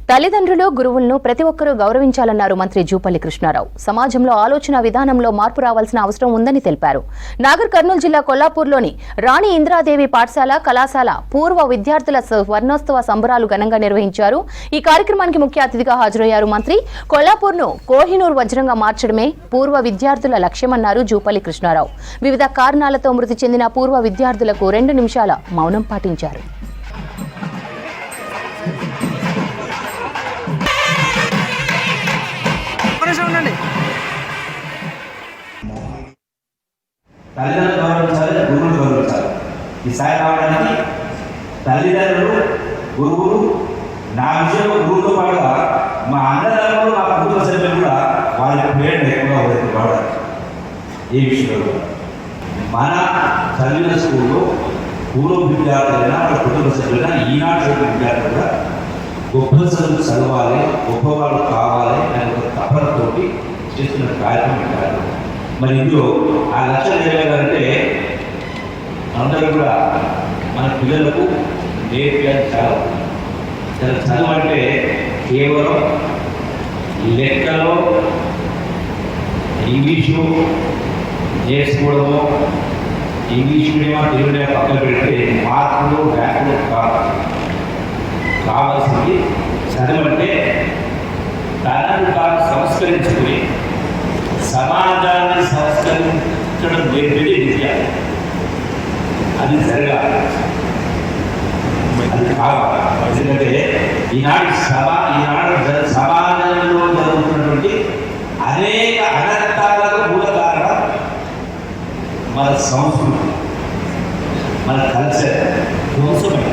తల్లిదండ్రులు గురువులను ప్రతి ఒక్కరూ గౌరవించాలన్నారు మంత్రి జూపల్లి కృష్ణారావు. సమాజంలో ఆలోచన విధానంలో మార్పు రావాల్సిన అవసరం ఉందని తెలిపారు. నాగర్ కర్నూలు జిల్లా కొల్లాపూర్లోని రాణి ఇంద్రాదేవి పాఠశాల కళాశాల పూర్వ విద్యార్థుల స్వర్ణోత్సవ సంబరాలు ఘనంగా నిర్వహించారు. ఈ కార్యక్రమానికి ముఖ్య అతిథిగా హాజరయ్యారు మంత్రి. కొల్లాపూర్ను కోహినూర్ వజ్రంగా మార్చడమే పూర్వ విద్యార్థుల లక్ష్యమన్నారు జూపల్లి కృష్ణారావు. వివిధ కారణాలతో మృతి చెందిన పూర్వ విద్యార్థులకు 2 నిమిషాల మౌనం పాటించారు. తల్లిదండ్రులు గౌరవించాలి, గురువులు గౌరవించాలి. ఈ స్థాయి రావడానికి తల్లిదండ్రులు, గురువులు, నా విషయంలో గురువుతో పాటుగా మా అన్నదమ్ములు, మా కుటుంబ సభ్యులు కూడా వాళ్ళ పేరు ఎక్కువగా కావడానికి ఏ విషయంలో మన చదివిన స్కూల్లో పూర్వ విద్యార్థులైనా వాళ్ళ కుటుంబ సభ్యులైనా ఈనాటి విద్యార్థులు కూడా గొప్ప చదువు చదవాలి, గొప్పవాళ్ళు కావాలి అనే ఒక తపనతోటి చేస్తున్న కార్యక్రమం. మరి ఇందులో ఆ లక్ష్యం నెరవేరాలంటే అందరూ కూడా మన పిల్లలకు నేర్పించాలి. చదువు అంటే కేవలం లెక్కలో ఇంగ్లీషు నేర్చుకోవడము, ఇంగ్లీష్ మీడియం తెలుగు మీడియం పక్కన పెడితే మార్కులు ర్యాంకులు కావాల్సింది చదువు అంటే తనను తాను సంస్కరించుకుని సమాజాన్ని సంస్కరించడం నేర్పేది విద్య. అది జరగాలి, అది కావాలి. ఎందుకంటే ఈనాడు సమాజంలో జరుగుతున్నటువంటి అనేక అనర్థాలకు మూల కారణం మన సంస్కృతి, మన కల్చర్ ధ్వంసమే.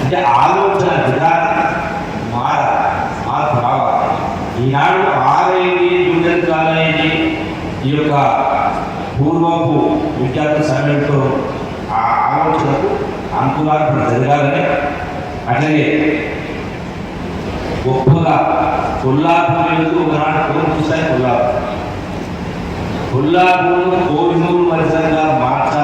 అంటే ఆలోచన విధానం మార్పు రావాలి. ఈనాడు ఆరేది జూనియర్ కాలేజీ ఈ యొక్క పూర్వపు విద్యార్థుల సమ్మెలతో ఆ ఆలోచనకు అంకురార్పణ జరగాలని, అట్లాగే గొప్పగా కొల్లాపూర్ ఒకనాడు చూసాయి. కొల్లాపూర్ కోహినూరు వరుసగా మార్చాలి.